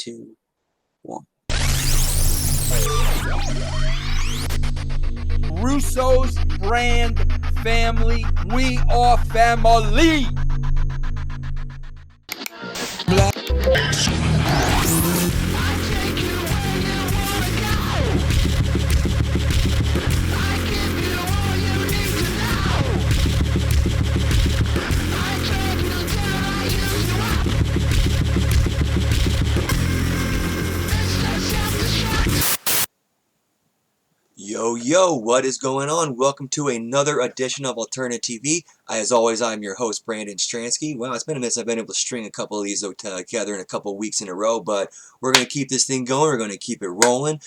2, 1. Russos brand family. We are family. Yo, what is going on? Welcome to another edition of Alterna TV. As always, I'm your host, Brandon Stransky. Wow, it's been a minute since I've been able to string a couple of these together in a couple of weeks in a row, but we're going to keep this thing going. We're going to keep it rolling,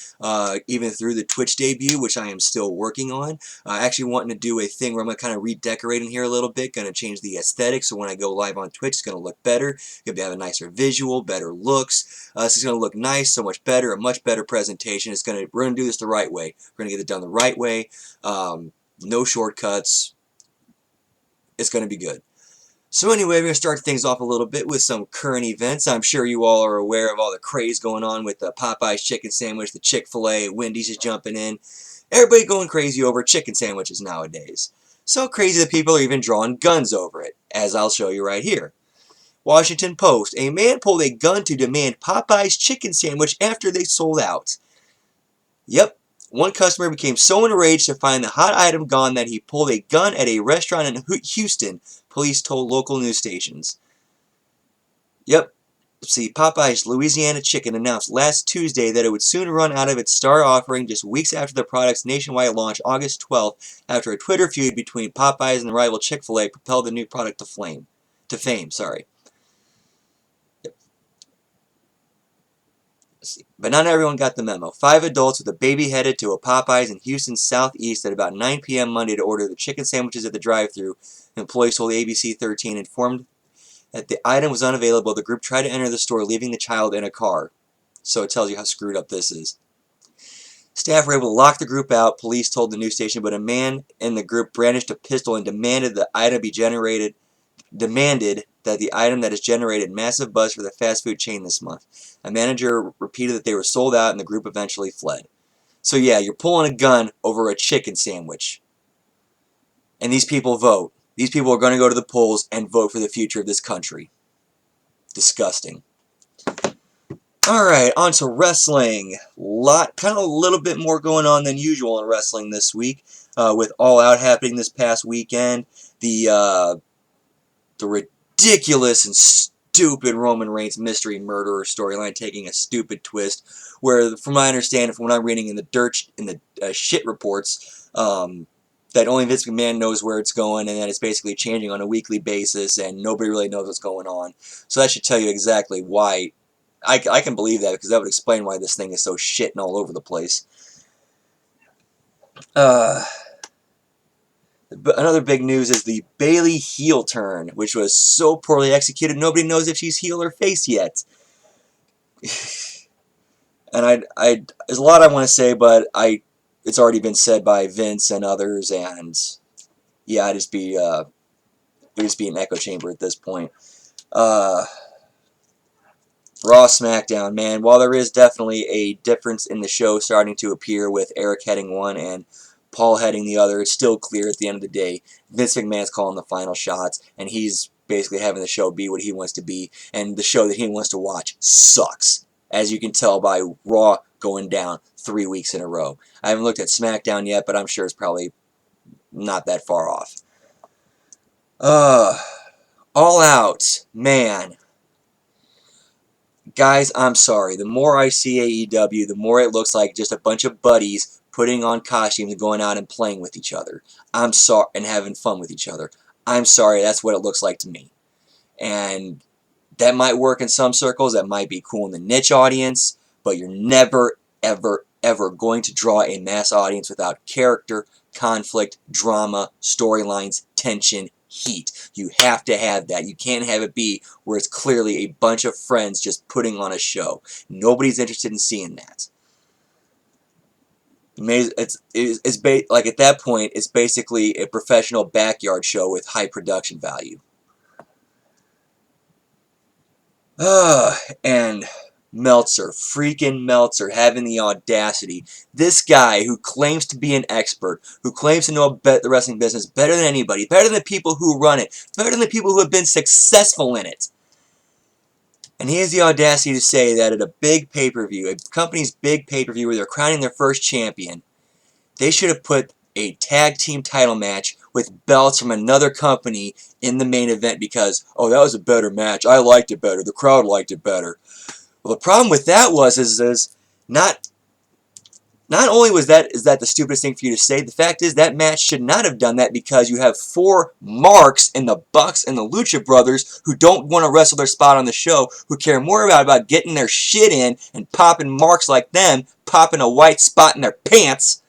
even through the Twitch debut, which I am still working on. Actually wanting to do a thing where I'm going to kind of redecorate in here a little bit, going to change the aesthetics, so when I go live on Twitch, it's going to look better. You'll have a nicer visual, better looks. This is going to look nice, so much better, a much better presentation. We're going to do this the right way. We're going to get it done the right way. No shortcuts. It's going to be good. So anyway, we're going to start things off a little bit with some current events. I'm sure you all are aware of all the craze going on with the Popeye's chicken sandwich, the Chick-fil-A, Wendy's is jumping in. Everybody going crazy over chicken sandwiches nowadays. So crazy that people are even drawing guns over it, as I'll show you right here. Washington Post. A man pulled a gun to demand Popeye's chicken sandwich after they sold out. Yep. One customer became so enraged to find the hot item gone that he pulled a gun at a restaurant in Houston, police told local news stations. Yep. See, Popeye's Louisiana Chicken announced last Tuesday that it would soon run out of its star offering just weeks after the product's nationwide launch August 12th, after a Twitter feud between Popeyes and the rival Chick-fil-A propelled the new product to fame. But not everyone got the memo. 5 adults with a baby headed to a Popeyes in Houston's southeast at about 9 p.m. Monday to order the chicken sandwiches at the drive-thru. Employees told ABC 13, informed that the item was unavailable. The group tried to enter the store, leaving the child in a car. So it tells you how screwed up this is. Staff were able to lock the group out, police told the news station, but a man in the group brandished a pistol and demanded that the item that has generated massive buzz for the fast food chain this month. A manager repeated that they were sold out and the group eventually fled. So yeah, you're pulling a gun over a chicken sandwich. And these people vote. These people are going to go to the polls and vote for the future of this country. Disgusting. Alright, on to wrestling. Kind of a little bit more going on than usual in wrestling this week. With All Out happening this past weekend. The ridiculous and stupid Roman Reigns mystery murderer storyline taking a stupid twist, where, from my understanding, from what I'm reading in the shit reports, that only Vince McMahon knows where it's going, and that it's basically changing on a weekly basis, and nobody really knows what's going on. So that should tell you exactly why. I can believe that, because that would explain why this thing is so shit and all over the place. Another big news is the Bayley heel turn, which was so poorly executed, nobody knows if she's heel or face yet. And there's a lot I want to say, but it's already been said by Vince and others, and yeah, it'd just be an echo chamber at this point. Raw SmackDown, man. While there is definitely a difference in the show starting to appear with Eric heading one and Paul heading the other, it's still clear at the end of the day Vince McMahon's calling the final shots, and he's basically having the show be what he wants to be, and the show that he wants to watch sucks, as you can tell by Raw going down 3 weeks in a row. I haven't looked at SmackDown yet, but I'm sure it's probably not that far off. All Out, man. Guys, I'm sorry. The more I see AEW, the more it looks like just a bunch of buddies putting on costumes and going out and playing with each other. I'm sorry, and having fun with each other. I'm sorry, that's what it looks like to me. And that might work in some circles, that might be cool in the niche audience, but you're never, ever, ever going to draw a mass audience without character, conflict, drama, storylines, tension, heat. You have to have that. You can't have it be where it's clearly a bunch of friends just putting on a show. Nobody's interested in seeing that. Like at that point, it's basically a professional backyard show with high production value. And Meltzer, freaking Meltzer, having the audacity. This guy who claims to be an expert, who claims to know the wrestling business better than anybody, better than the people who run it, better than the people who have been successful in it. And he has the audacity to say that at a big pay-per-view, a company's big pay-per-view where they're crowning their first champion, they should have put a tag team title match with belts from another company in the main event because, oh, that was a better match. I liked it better. The crowd liked it better. Well, the problem with that is not only is that the stupidest thing for you to say, the fact is that match should not have done that because you have 4 marks in the Bucks and the Lucha Brothers who don't want to wrestle their spot on the show, who care more about getting their shit in and popping marks like them, popping a white spot in their pants,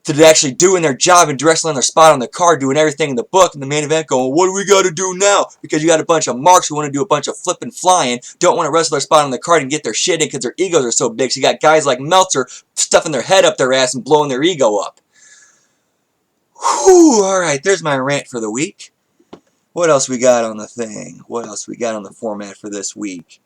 to actually doing their job and wrestling their spot on the card, doing everything in the book, and the main event going, what do we got to do now? Because you got a bunch of marks who want to do a bunch of flipping flying, don't want to wrestle their spot on the card and get their shit in because their egos are so big. So you got guys like Meltzer stuffing their head up their ass and blowing their ego up. Whew, alright, there's my rant for the week. What else we got on the thing? What else we got on the format for this week?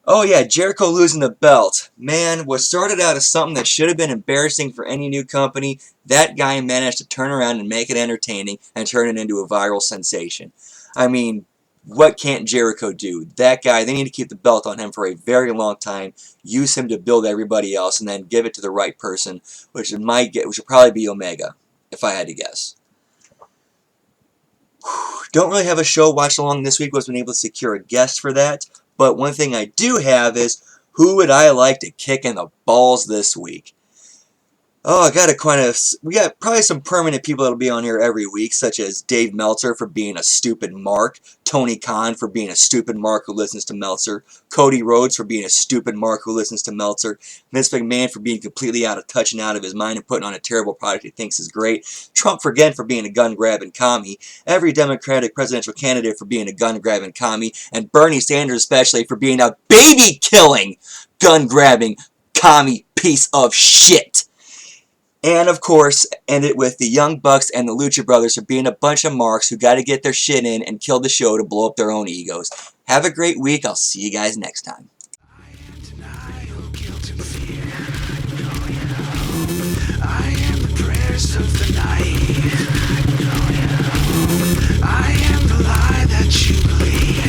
Oh yeah, Jericho losing the belt. Man, what started out as something that should have been embarrassing for any new company, that guy managed to turn around and make it entertaining and turn it into a viral sensation. I mean, what can't Jericho do? That guy, they need to keep the belt on him for a very long time, use him to build everybody else, and then give it to the right person, which would probably be Omega, if I had to guess. Don't really have a show watched along this week. Wasn't able to secure a guest for that. But one thing I do have is, who would I like to kick in the balls this week? Oh, we got probably some permanent people that'll be on here every week, such as Dave Meltzer for being a stupid mark, Tony Khan for being a stupid mark who listens to Meltzer, Cody Rhodes for being a stupid mark who listens to Meltzer, Vince McMahon for being completely out of touch and out of his mind and putting on a terrible product he thinks is great, Trump again for being a gun-grabbing commie, every Democratic presidential candidate for being a gun-grabbing commie, and Bernie Sanders especially for being a baby-killing, gun-grabbing commie piece of shit. And, of course, end it with the Young Bucks and the Lucha Brothers for being a bunch of marks who got to get their shit in and kill the show to blow up their own egos. Have a great week. I'll see you guys next time. I am the prayers of the night. I am the lie that you believe.